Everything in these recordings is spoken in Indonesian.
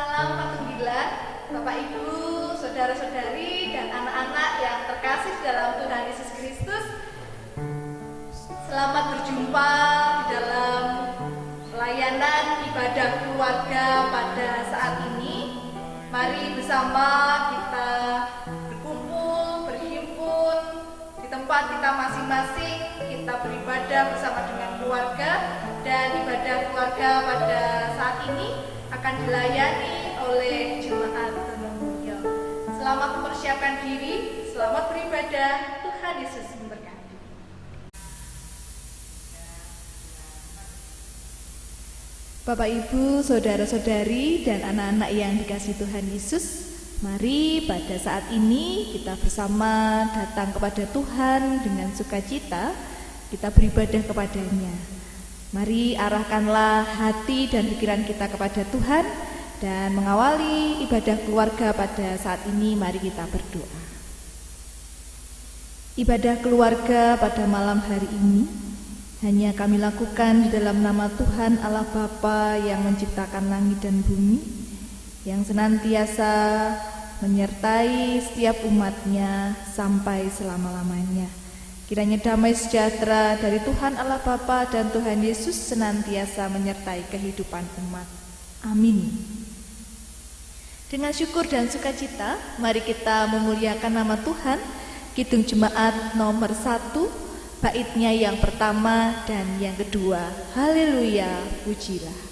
Salam Patunggilan, Bapak Ibu, saudara-saudari, dan anak-anak yang terkasih dalam Tuhan Yesus Kristus. Selamat berjumpa di dalam pelayanan ibadah keluarga pada saat ini. Mari bersama kita berkumpul, berhimpun di tempat kita masing-masing. Kita beribadah bersama dengan keluarga, dan ibadah keluarga pada saat ini akan dilayani oleh jemaat Tenungyo. Selamat mempersiapkan diri, selamat beribadah. Tuhan Yesus memberkati. Bapak Ibu, saudara-saudari, dan anak-anak yang dikasihi Tuhan Yesus, mari pada saat ini kita bersama datang kepada Tuhan dengan sukacita, kita beribadah kepada-Nya. Mari arahkanlah hati dan pikiran kita kepada Tuhan, dan mengawali ibadah keluarga pada saat ini, mari kita berdoa. Ibadah keluarga pada malam hari ini hanya kami lakukan di dalam nama Tuhan Allah Bapa yang menciptakan langit dan bumi, yang senantiasa menyertai setiap umat-Nya sampai selama-lamanya. Kiranya damai sejahtera dari Tuhan Allah Bapa dan Tuhan Yesus senantiasa menyertai kehidupan umat. Amin. Dengan syukur dan sukacita, mari kita memuliakan nama Tuhan. Kidung Jemaat nomor 1, baitnya yang pertama dan yang kedua. Haleluya, pujilah.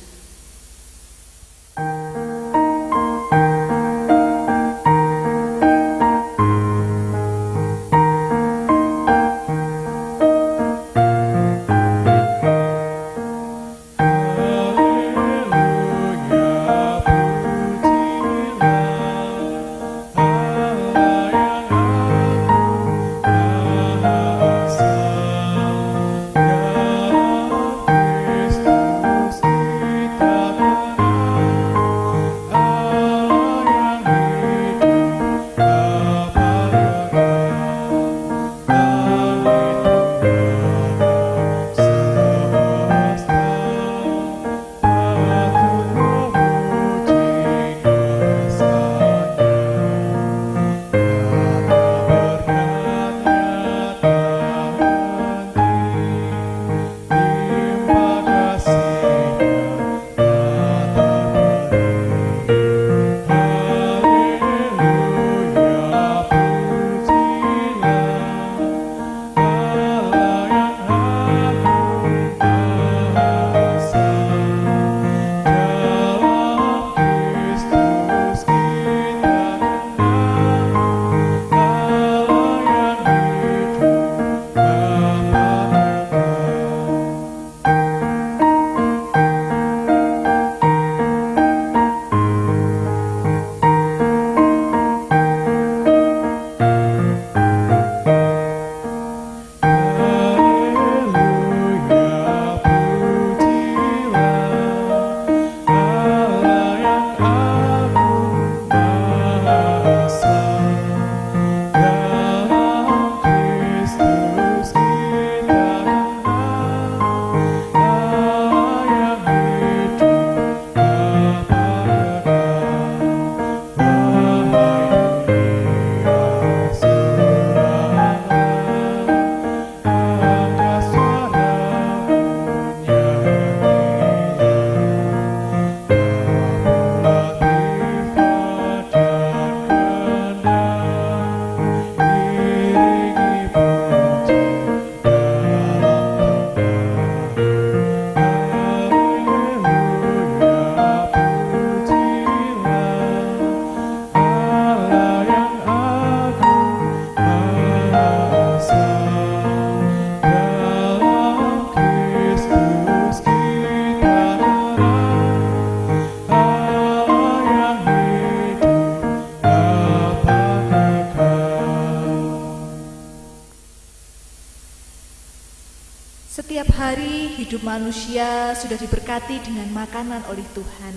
Setiap hari hidup manusia sudah diberkati dengan makanan oleh Tuhan.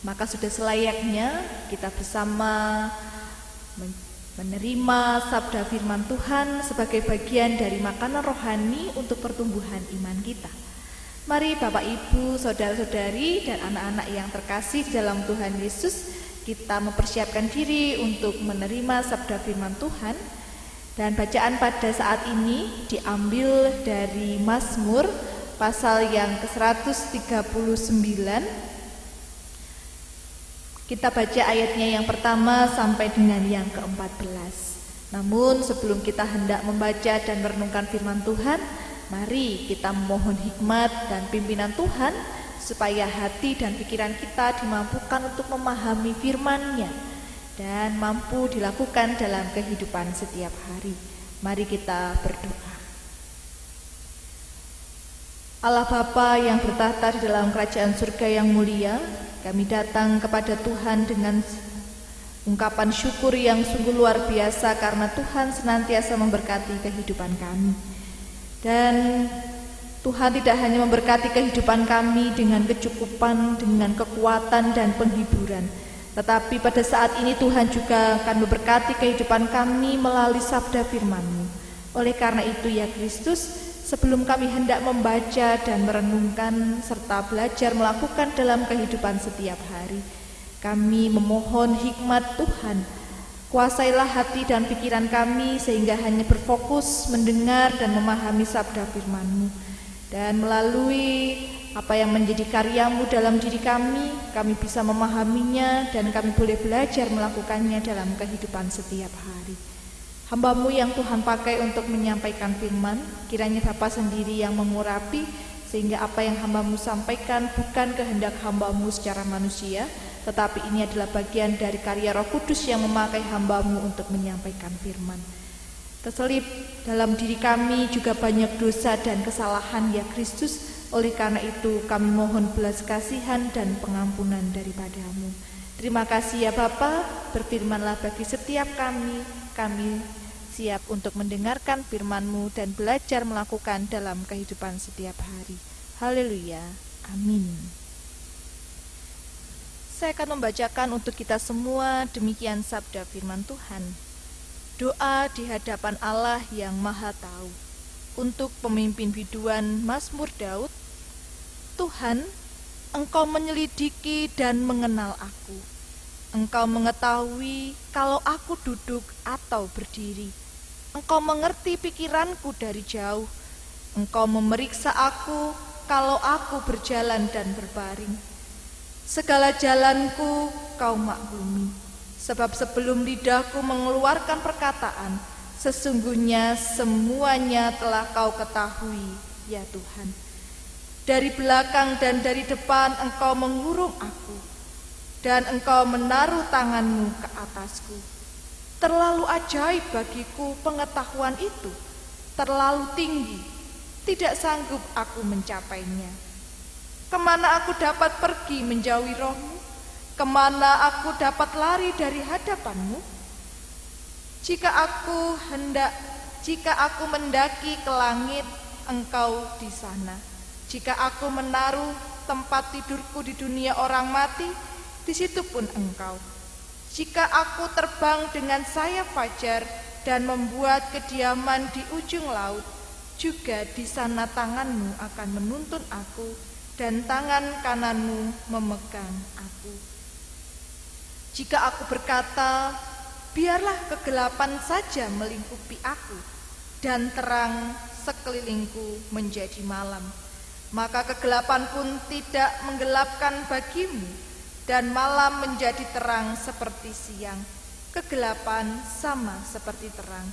Maka sudah selayaknya kita bersama menerima sabda firman Tuhan sebagai bagian dari makanan rohani untuk pertumbuhan iman kita. Mari Bapak Ibu, saudara-saudari dan anak-anak yang terkasih dalam Tuhan Yesus, kita mempersiapkan diri untuk menerima sabda firman Tuhan. Dan bacaan pada saat ini diambil dari Mazmur pasal yang ke-139. Kita baca ayatnya yang pertama sampai dengan yang ke-14. Namun sebelum kita hendak membaca dan merenungkan firman Tuhan, mari kita memohon hikmat dan pimpinan Tuhan supaya hati dan pikiran kita dimampukan untuk memahami firman-Nya dan mampu dilakukan dalam kehidupan setiap hari. Mari kita berdoa. Allah Bapa yang bertahta di dalam kerajaan surga yang mulia, kami datang kepada Tuhan dengan ungkapan syukur yang sungguh luar biasa karena Tuhan senantiasa memberkati kehidupan kami. Dan Tuhan tidak hanya memberkati kehidupan kami dengan kecukupan, dengan kekuatan dan penghiburan, tetapi pada saat ini Tuhan juga akan memberkati kehidupan kami melalui sabda firman-Mu. Oleh karena itu ya Kristus, sebelum kami hendak membaca dan merenungkan serta belajar melakukan dalam kehidupan setiap hari, kami memohon hikmat Tuhan. Kuasailah hati dan pikiran kami sehingga hanya berfokus mendengar dan memahami sabda firman-Mu. Dan melalui apa yang menjadi karya-Mu dalam diri kami bisa memahaminya dan kami boleh belajar melakukannya dalam kehidupan setiap hari. Hamba-Mu yang Tuhan pakai untuk menyampaikan firman, kiranya Bapa sendiri yang mengurapi sehingga apa yang hamba-Mu sampaikan bukan kehendak hamba-Mu secara manusia, tetapi ini adalah bagian dari karya Roh Kudus yang memakai hamba-Mu untuk menyampaikan firman. Terselip dalam diri kami juga banyak dosa dan kesalahan ya Kristus. Oleh karena itu kami mohon belas kasihan dan pengampunan daripada-Mu. Terima kasih ya Bapa, berfirmanlah bagi setiap kami. Kami siap untuk mendengarkan firman-Mu dan belajar melakukan dalam kehidupan setiap hari. Haleluya, amin. Saya akan membacakan untuk kita semua demikian sabda firman Tuhan. Doa di hadapan Allah yang Maha Tahu. Untuk pemimpin biduan Mazmur Daud. Tuhan, Engkau menyelidiki dan mengenal aku. Engkau mengetahui kalau aku duduk atau berdiri. Engkau mengerti pikiranku dari jauh. Engkau memeriksa aku kalau aku berjalan dan berbaring. Segala jalanku Kau maklumi, sebab sebelum lidahku mengeluarkan perkataan, sesungguhnya semuanya telah Kau ketahui, ya Tuhan. Dari belakang dan dari depan Engkau mengurung aku, dan Engkau menaruh tangan-Mu ke atasku. Terlalu ajaib bagiku pengetahuan itu, terlalu tinggi, tidak sanggup aku mencapainya. Kemana aku dapat pergi menjauhi Roh-Mu? Kemana aku dapat lari dari hadapan-Mu? Jika aku mendaki ke langit, Engkau di sana. Jika aku menaruh tempat tidurku di dunia orang mati, di situ pun Engkau. Jika aku terbang dengan sayap fajar dan membuat kediaman di ujung laut, juga di sana tangan-Mu akan menuntun aku, dan tangan kanan-Mu memegang aku. Jika aku berkata, biarlah kegelapan saja melingkupi aku, dan terang sekelilingku menjadi malam, maka kegelapan pun tidak menggelapkan bagimu, dan malam menjadi terang seperti siang, kegelapan sama seperti terang.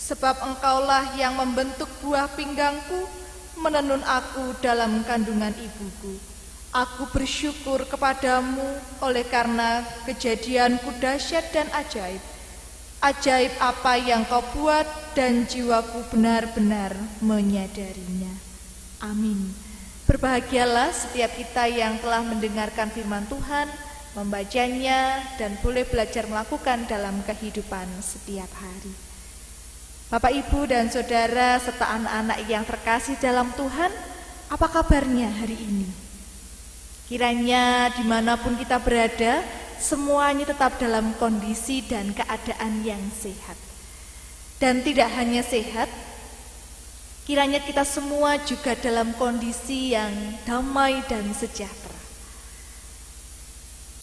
Sebab Engkaulah yang membentuk buah pinggangku, menenun aku dalam kandungan ibuku. Aku bersyukur kepadamu oleh karena kejadianku dahsyat dan ajaib. Ajaib apa yang Kau buat dan jiwaku benar-benar menyadarinya. Amin. Berbahagialah setiap kita yang telah mendengarkan firman Tuhan, membacanya dan boleh belajar melakukan dalam kehidupan setiap hari. Bapak, Ibu, dan Saudara, serta anak-anak yang terkasih dalam Tuhan, apa kabarnya hari ini? Kiranya dimanapun kita berada, semuanya tetap dalam kondisi dan keadaan yang sehat. Dan tidak hanya sehat, Kiranya kita semua juga dalam kondisi yang damai dan sejahtera.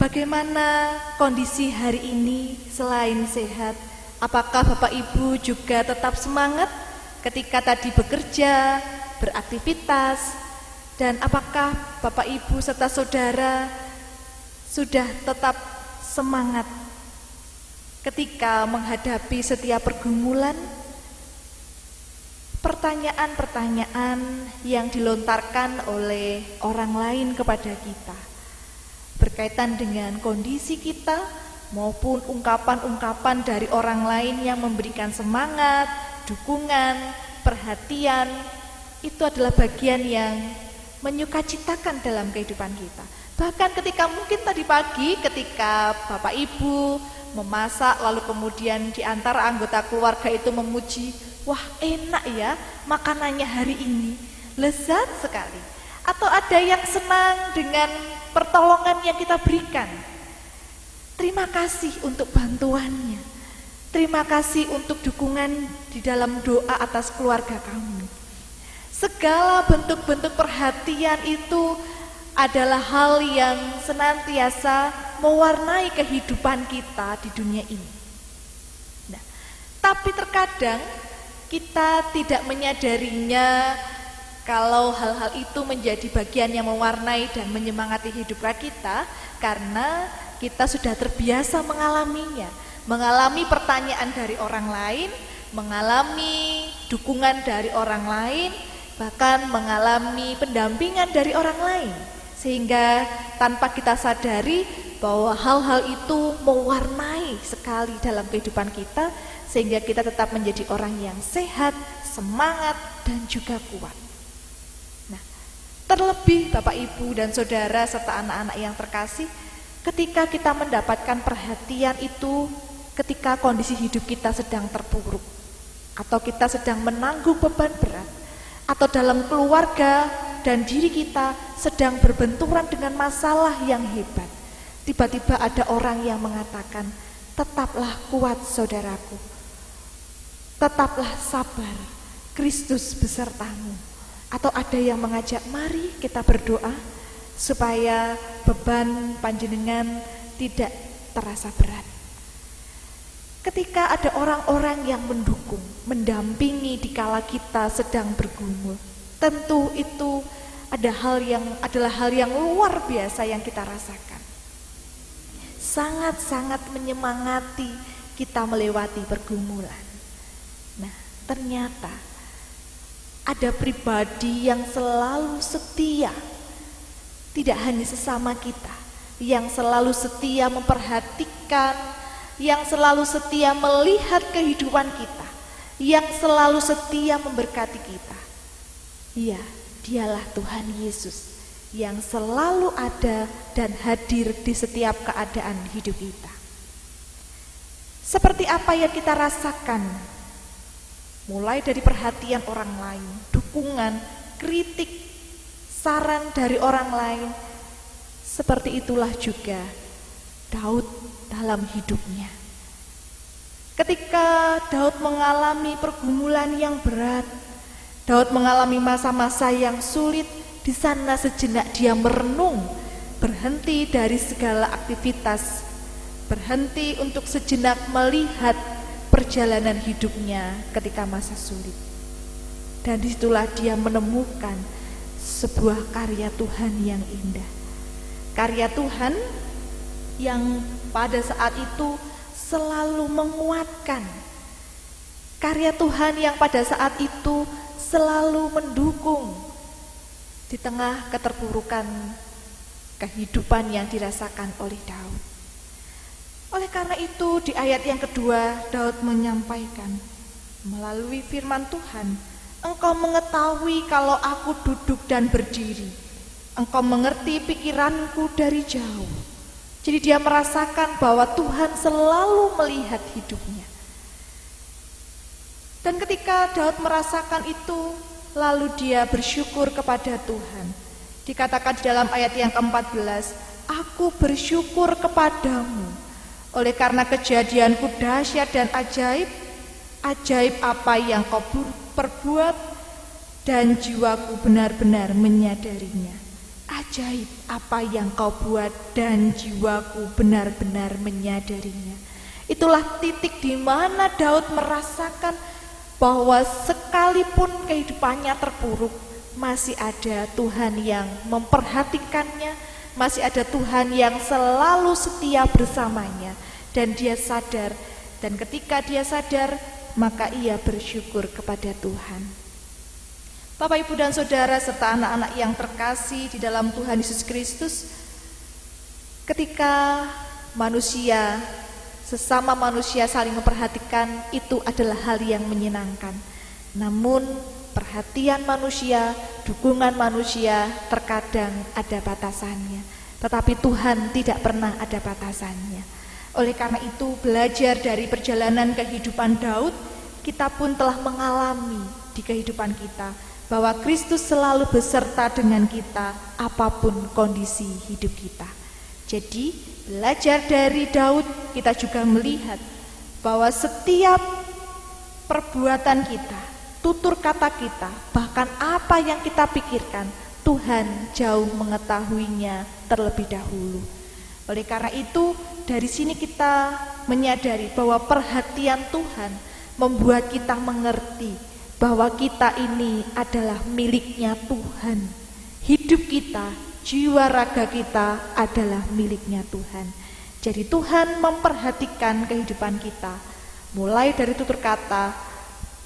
Bagaimana kondisi hari ini selain sehat? Apakah Bapak Ibu juga tetap semangat ketika tadi bekerja, beraktivitas? Dan apakah Bapak Ibu serta saudara sudah tetap semangat ketika menghadapi setiap pergumulan? Pertanyaan-pertanyaan yang dilontarkan oleh orang lain kepada kita berkaitan dengan kondisi kita maupun ungkapan-ungkapan dari orang lain yang memberikan semangat, dukungan, perhatian, itu adalah bagian yang menyukacitakan dalam kehidupan kita. Bahkan ketika mungkin tadi pagi ketika Bapak Ibu memasak lalu kemudian di antara anggota keluarga itu memuji, wah enak ya makanannya hari ini, lezat sekali. Atau ada yang senang dengan pertolongan yang kita berikan. Terima kasih untuk bantuannya. Terima kasih untuk dukungan di dalam doa atas keluarga kami. Segala bentuk-bentuk perhatian itu adalah hal yang senantiasa mewarnai kehidupan kita di dunia ini. Nah, tapi terkadang kita tidak menyadarinya kalau hal-hal itu menjadi bagian yang mewarnai dan menyemangati hidup kita karena kita sudah terbiasa mengalaminya, mengalami pertanyaan dari orang lain, mengalami dukungan dari orang lain, bahkan mengalami pendampingan dari orang lain. Sehingga tanpa kita sadari bahwa hal-hal itu mewarnai sekali dalam kehidupan kita, sehingga kita tetap menjadi orang yang sehat, semangat, dan juga kuat. Nah, terlebih Bapak Ibu dan Saudara serta anak-anak yang terkasih, ketika kita mendapatkan perhatian itu, ketika kondisi hidup kita sedang terpuruk, atau kita sedang menanggung beban berat, atau dalam keluarga dan diri kita sedang berbenturan dengan masalah yang hebat, tiba-tiba ada orang yang mengatakan, tetaplah kuat saudaraku, tetaplah sabar, Kristus besertamu. Atau ada yang mengajak, mari kita berdoa supaya beban panjenengan tidak terasa berat. Ketika ada orang-orang yang mendukung, mendampingi dikala kita sedang bergumul, tentu itu adalah hal yang luar biasa yang kita rasakan. Sangat-sangat menyemangati kita melewati pergumulan. Nah, ternyata ada pribadi yang selalu setia, tidak hanya sesama kita, yang selalu setia memperhatikan, yang selalu setia melihat kehidupan kita, yang selalu setia memberkati kita. Iya, dialah Tuhan Yesus yang selalu ada dan hadir di setiap keadaan hidup kita. Seperti apa yang kita rasakan, mulai dari perhatian orang lain, dukungan, kritik, saran dari orang lain, seperti itulah juga Daud dalam hidupnya. Ketika Daud mengalami pergumulan yang berat, Daud mengalami masa-masa yang sulit, di sana sejenak dia merenung, berhenti dari segala aktivitas, berhenti untuk sejenak melihat perjalanan hidupnya ketika masa sulit. Dan disitulah dia menemukan sebuah karya Tuhan yang indah. Karya Tuhan yang pada saat itu selalu menguatkan. Karya Tuhan yang pada saat itu selalu mendukung di tengah keterpurukan kehidupan yang dirasakan oleh Daud. Oleh karena itu di ayat yang kedua Daud menyampaikan melalui firman Tuhan, Engkau mengetahui kalau aku duduk dan berdiri, Engkau mengerti pikiranku dari jauh. Jadi dia merasakan bahwa Tuhan selalu melihat hidupnya. Dan ketika Daud merasakan itu, lalu dia bersyukur kepada Tuhan. Dikatakan di dalam ayat yang ke-14, aku bersyukur kepadamu, oleh karena kejadianku dahsyat dan ajaib, ajaib apa yang kau perbuat, dan jiwaku benar-benar menyadarinya. Ajaib apa yang kau buat dan jiwaku benar-benar menyadarinya. Itulah titik di mana Daud merasakan bahwa sekalipun kehidupannya terpuruk, masih ada Tuhan yang memperhatikannya, masih ada Tuhan yang selalu setia bersamanya. Dan dia sadar, dan ketika dia sadar, maka ia bersyukur kepada Tuhan. Bapak, Ibu, dan Saudara, serta anak-anak yang terkasih di dalam Tuhan Yesus Kristus, ketika manusia, sesama manusia saling memperhatikan, itu adalah hal yang menyenangkan. Namun perhatian manusia, dukungan manusia terkadang ada batasannya. Tetapi Tuhan tidak pernah ada batasannya. Oleh karena itu, belajar dari perjalanan kehidupan Daud, kita pun telah mengalami di kehidupan kita bahwa Kristus selalu beserta dengan kita apapun kondisi hidup kita. Jadi, belajar dari Daud, kita juga melihat bahwa setiap perbuatan kita, tutur kata kita, bahkan apa yang kita pikirkan, Tuhan jauh mengetahuinya terlebih dahulu. Oleh karena itu, dari sini kita menyadari bahwa perhatian Tuhan membuat kita mengerti bahwa kita ini adalah miliknya Tuhan. Hidup kita, jiwa raga kita adalah miliknya Tuhan. Jadi Tuhan memperhatikan kehidupan kita, mulai dari tutur kata,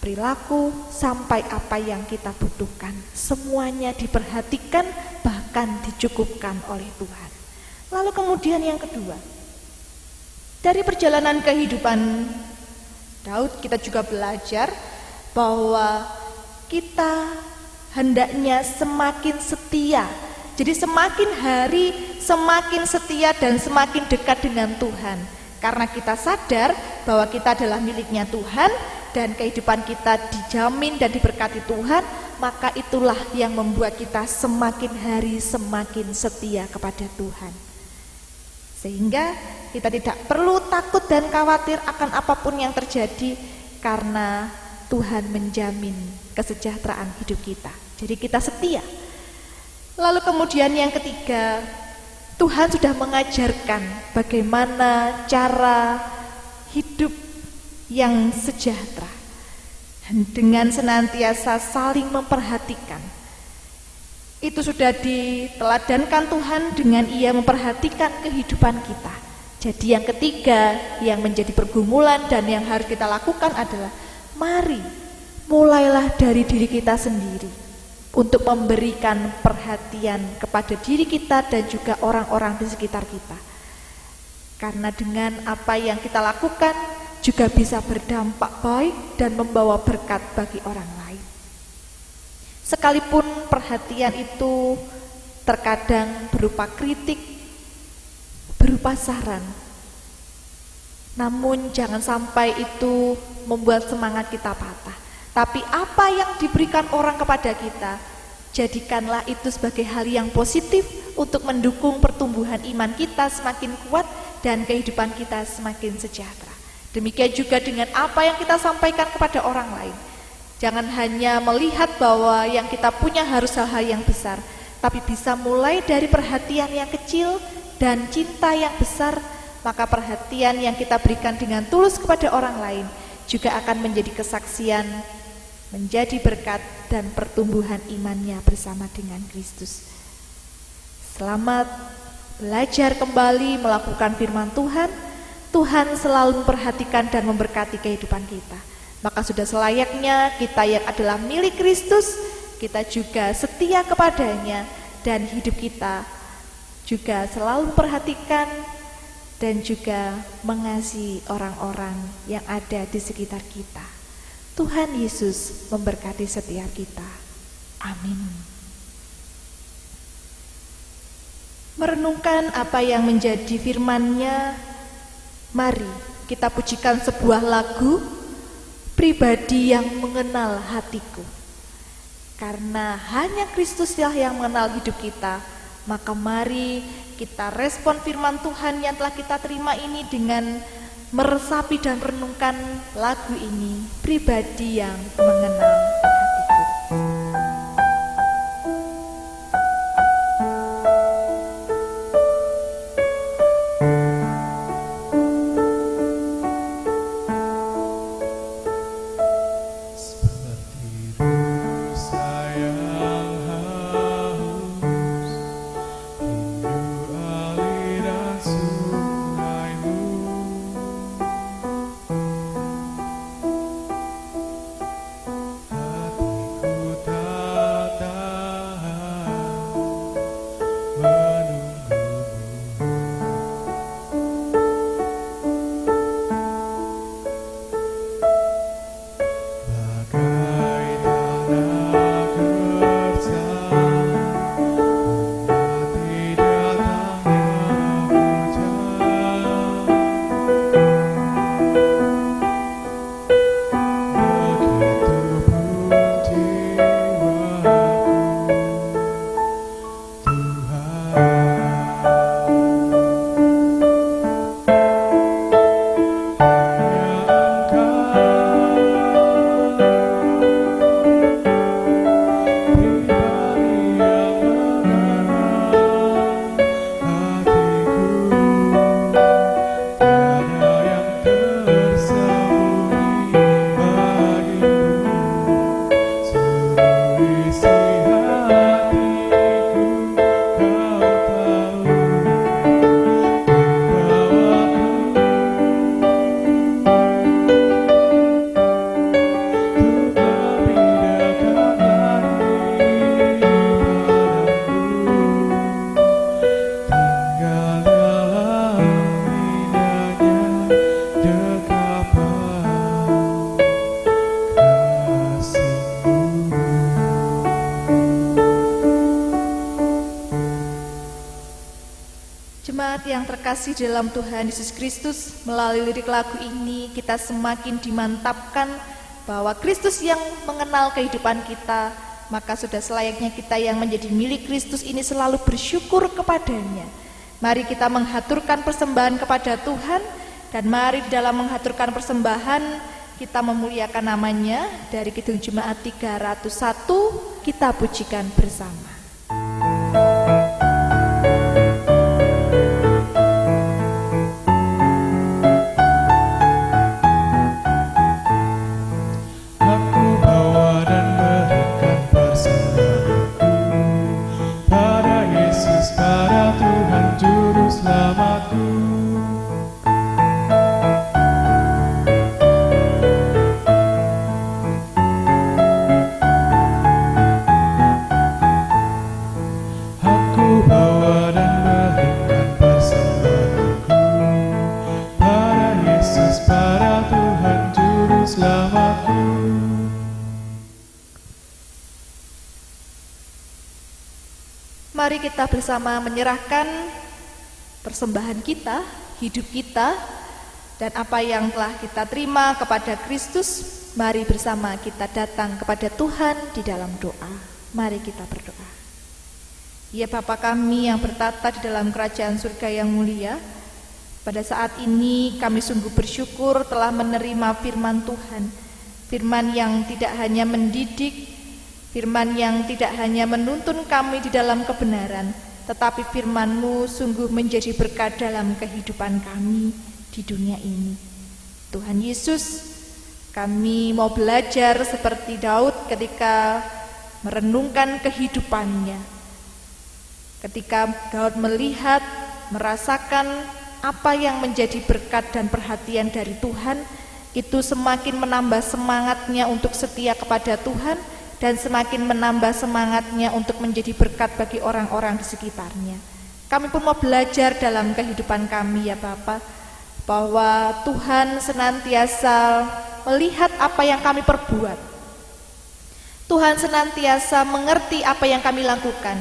perilaku, sampai apa yang kita butuhkan. Semuanya diperhatikan, bahkan dicukupkan oleh Tuhan. Lalu kemudian yang kedua, dari perjalanan kehidupan Daud, kita juga belajar bahwa kita hendaknya semakin setia. Jadi semakin hari semakin setia dan semakin dekat dengan Tuhan. Karena kita sadar bahwa kita adalah miliknya Tuhan dan kehidupan kita dijamin dan diberkati Tuhan, maka itulah yang membuat kita semakin hari semakin setia kepada Tuhan. Sehingga kita tidak perlu takut dan khawatir akan apapun yang terjadi, karena Tuhan menjamin kesejahteraan hidup kita. Jadi kita setia. Lalu kemudian yang ketiga, Tuhan sudah mengajarkan bagaimana cara hidup yang sejahtera dengan senantiasa saling memperhatikan. Itu sudah diteladankan Tuhan dengan ia memperhatikan kehidupan kita. Jadi yang ketiga yang menjadi pergumulan dan yang harus kita lakukan adalah mari mulailah dari diri kita sendiri untuk memberikan perhatian kepada diri kita dan juga orang-orang di sekitar kita. Karena dengan apa yang kita lakukan juga bisa berdampak baik dan membawa berkat bagi orang lain. Sekalipun perhatian itu terkadang berupa kritik, berupa saran, namun jangan sampai itu membuat semangat kita patah. Tapi apa yang diberikan orang kepada kita, jadikanlah itu sebagai hal yang positif untuk mendukung pertumbuhan iman kita semakin kuat dan kehidupan kita semakin sejahtera. Demikian juga dengan apa yang kita sampaikan kepada orang lain. Jangan hanya melihat bahwa yang kita punya harus hal-hal yang besar, tapi bisa mulai dari perhatian yang kecil dan cinta yang besar. Maka perhatian yang kita berikan dengan tulus kepada orang lain juga akan menjadi kesaksian, menjadi berkat dan pertumbuhan imannya bersama dengan Kristus. Selamat belajar kembali melakukan firman Tuhan. Tuhan selalu memperhatikan dan memberkati kehidupan kita. Maka sudah selayaknya kita yang adalah milik Kristus, kita juga setia kepadanya dan hidup kita juga selalu memperhatikan dan juga mengasihi orang-orang yang ada di sekitar kita. Tuhan Yesus memberkati setiap kita. Amin. Merenungkan apa yang menjadi firman-Nya, mari kita pujikan sebuah lagu, Pribadi yang Mengenal Hatiku. Karena hanya Kristuslah yang mengenal hidup kita, maka mari kita respon firman Tuhan yang telah kita terima ini dengan meresapi dan merenungkan lagu ini, Pribadi yang Mengenal Hatiku. yang terkasih dalam Tuhan Yesus Kristus, melalui lirik lagu ini kita semakin dimantapkan bahwa Kristus yang mengenal kehidupan kita, maka sudah selayaknya kita yang menjadi milik Kristus ini selalu bersyukur kepadanya. Mari kita menghaturkan persembahan kepada Tuhan, dan mari dalam menghaturkan persembahan kita memuliakan namanya. Dari Kidung Jemaat 301 kita pujikan bersama. Mari kita bersama menyerahkan persembahan kita, hidup kita, dan apa yang telah kita terima kepada Kristus. Mari bersama kita datang kepada Tuhan di dalam doa. Mari kita berdoa. Ya Bapa kami yang bertata di dalam kerajaan surga yang mulia, pada saat ini kami sungguh bersyukur telah menerima firman Tuhan. Firman yang tidak hanya mendidik, firman yang tidak hanya menuntun kami di dalam kebenaran, tetapi firman-Mu sungguh menjadi berkat dalam kehidupan kami di dunia ini. Tuhan Yesus, kami mau belajar seperti Daud ketika merenungkan kehidupannya. Ketika Daud melihat, merasakan apa yang menjadi berkat dan perhatian dari Tuhan, itu semakin menambah semangatnya untuk setia kepada Tuhan, dan semakin menambah semangatnya untuk menjadi berkat bagi orang-orang di sekitarnya. Kami pun mau belajar dalam kehidupan kami ya Bapa, bahwa Tuhan senantiasa melihat apa yang kami perbuat. Tuhan senantiasa mengerti apa yang kami lakukan,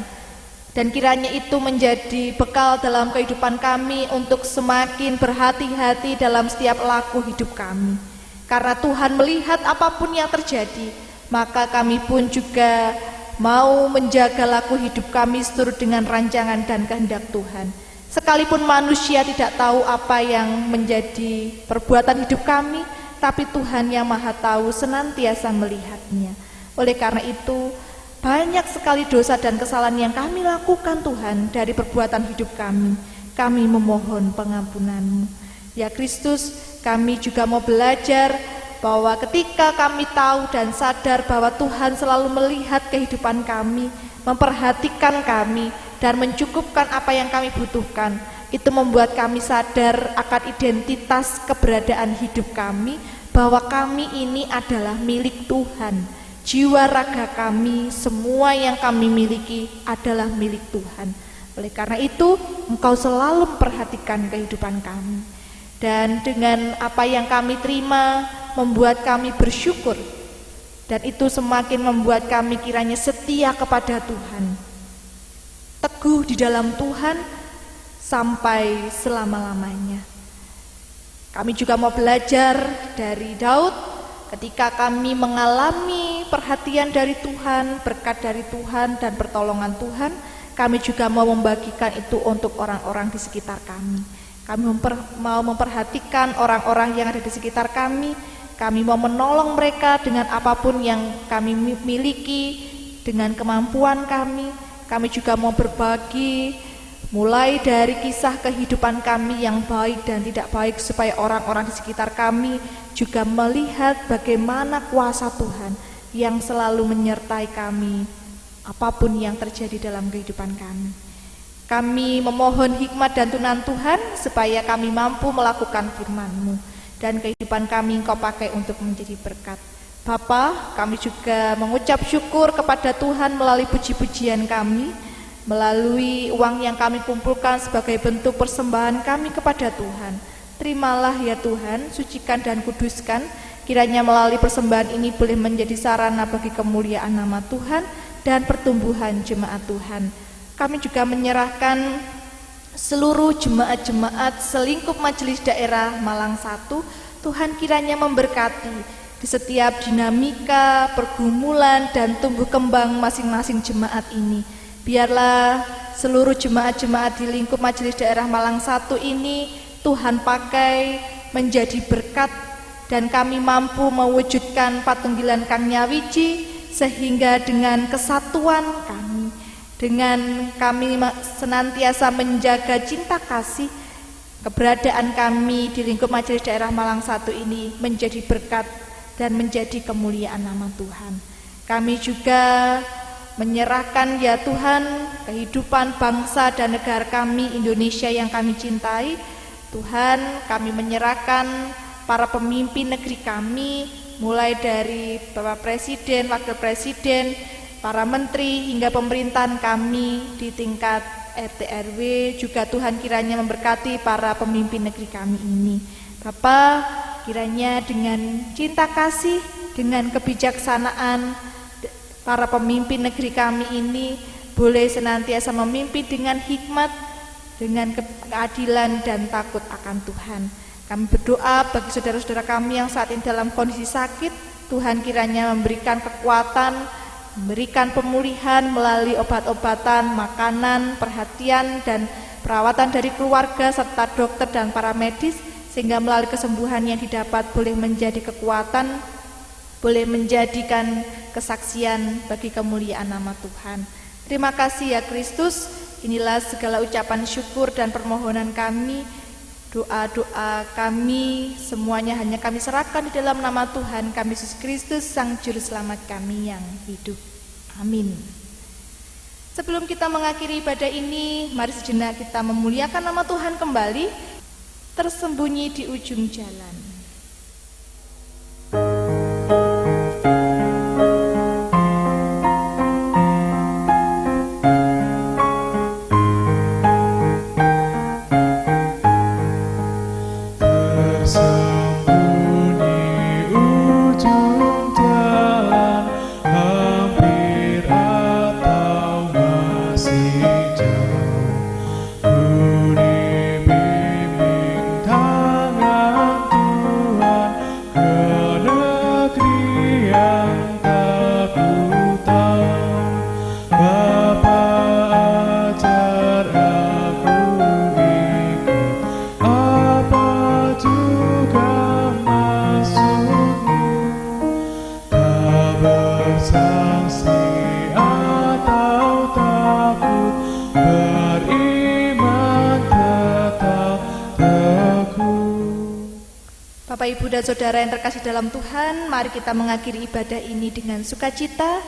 dan kiranya itu menjadi bekal dalam kehidupan kami untuk semakin berhati-hati dalam setiap laku hidup kami. Karena Tuhan melihat apapun yang terjadi, maka kami pun juga mau menjaga laku hidup kami seturut dengan rancangan dan kehendak Tuhan. Sekalipun manusia tidak tahu apa yang menjadi perbuatan hidup kami, tapi Tuhan yang Maha Tahu senantiasa melihatnya. Oleh karena itu, banyak sekali dosa dan kesalahan yang kami lakukan Tuhan dari perbuatan hidup kami. Kami memohon pengampunan-Mu. Ya Kristus, kami juga mau belajar bahwa ketika kami tahu dan sadar bahwa Tuhan selalu melihat kehidupan kami, memperhatikan kami, dan mencukupkan apa yang kami butuhkan, itu membuat kami sadar akan identitas keberadaan hidup kami, bahwa kami ini adalah milik Tuhan. Jiwa raga kami, semua yang kami miliki adalah milik Tuhan. Oleh karena itu, Engkau selalu memperhatikan kehidupan kami. Dan dengan apa yang kami terima, membuat kami bersyukur, dan itu semakin membuat kami kiranya setia kepada Tuhan, teguh di dalam Tuhan sampai selama-lamanya. Kami juga mau belajar dari Daud ketika kami mengalami perhatian dari Tuhan, berkat dari Tuhan, dan pertolongan Tuhan. Kami juga mau membagikan itu untuk orang-orang di sekitar kami. Kami mau memperhatikan orang-orang yang ada di sekitar kami. Kami mau menolong mereka dengan apapun yang kami miliki, dengan kemampuan kami. Kami juga mau berbagi mulai dari kisah kehidupan kami yang baik dan tidak baik, supaya orang-orang di sekitar kami juga melihat bagaimana kuasa Tuhan yang selalu menyertai kami apapun yang terjadi dalam kehidupan kami. Kami memohon hikmat dan tuntunan Tuhan supaya kami mampu melakukan firman-Mu, dan kehidupan kami Engkau pakai untuk menjadi berkat. Bapa, kami juga mengucap syukur kepada Tuhan melalui puji-pujian kami, melalui uang yang kami kumpulkan sebagai bentuk persembahan kami kepada Tuhan. Terimalah ya Tuhan, sucikan dan kuduskan, kiranya melalui persembahan ini boleh menjadi sarana bagi kemuliaan nama Tuhan dan pertumbuhan jemaat Tuhan. Kami juga menyerahkan seluruh jemaat-jemaat selingkup Majelis Daerah Malang 1, Tuhan kiranya memberkati di setiap dinamika, pergumulan, dan tumbuh kembang masing-masing jemaat ini. Biarlah seluruh jemaat-jemaat di lingkup Majelis Daerah Malang 1 ini Tuhan pakai menjadi berkat, dan kami mampu mewujudkan patunggilan Kang Nyawiji, sehingga dengan kesatuan kami, dengan kami senantiasa menjaga cinta kasih, keberadaan kami di lingkup Majelis Daerah Malang 1 ini menjadi berkat dan menjadi kemuliaan nama Tuhan. Kami juga menyerahkan ya Tuhan kehidupan bangsa dan negara kami Indonesia yang kami cintai. Tuhan, kami menyerahkan para pemimpin negeri kami, mulai dari Bapak Presiden, Wakil Presiden, para menteri, hingga pemerintahan kami di tingkat RT RW. Juga Tuhan kiranya memberkati para pemimpin negeri kami ini. Bapak, kiranya dengan cinta kasih, dengan kebijaksanaan, para pemimpin negeri kami ini boleh senantiasa memimpin dengan hikmat, dengan keadilan dan takut akan Tuhan. Kami berdoa bagi saudara-saudara kami yang saat ini dalam kondisi sakit, Tuhan kiranya memberikan kekuatan, memberikan pemulihan melalui obat-obatan, makanan, perhatian, dan perawatan dari keluarga serta dokter dan para medis, sehingga melalui kesembuhan yang didapat boleh menjadi kekuatan, boleh menjadikan kesaksian bagi kemuliaan nama Tuhan. Terima kasih ya Kristus. Inilah segala ucapan syukur dan permohonan kami. Doa-doa kami semuanya hanya kami serahkan di dalam nama Tuhan kami Yesus Kristus, Sang Juru Selamat kami yang hidup. Amin. Sebelum kita mengakhiri ibadah ini, mari sejenak kita memuliakan nama Tuhan kembali. Tersembunyi di ujung jalan. Bapak, Ibu, dan Saudara yang terkasih dalam Tuhan, mari kita mengakhiri ibadah ini dengan sukacita.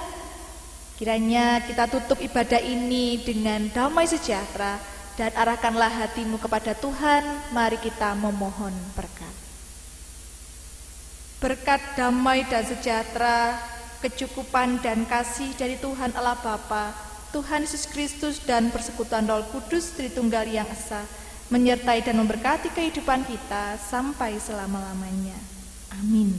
Kiranya kita tutup ibadah ini dengan damai sejahtera, dan arahkanlah hatimu kepada Tuhan. Mari kita memohon berkat. Berkat damai dan sejahtera, kecukupan dan kasih dari Tuhan Allah Bapa, Tuhan Yesus Kristus, dan persekutuan Roh Kudus Tritunggal yang Esa, menyertai dan memberkati kehidupan kita sampai selama-lamanya. Amin.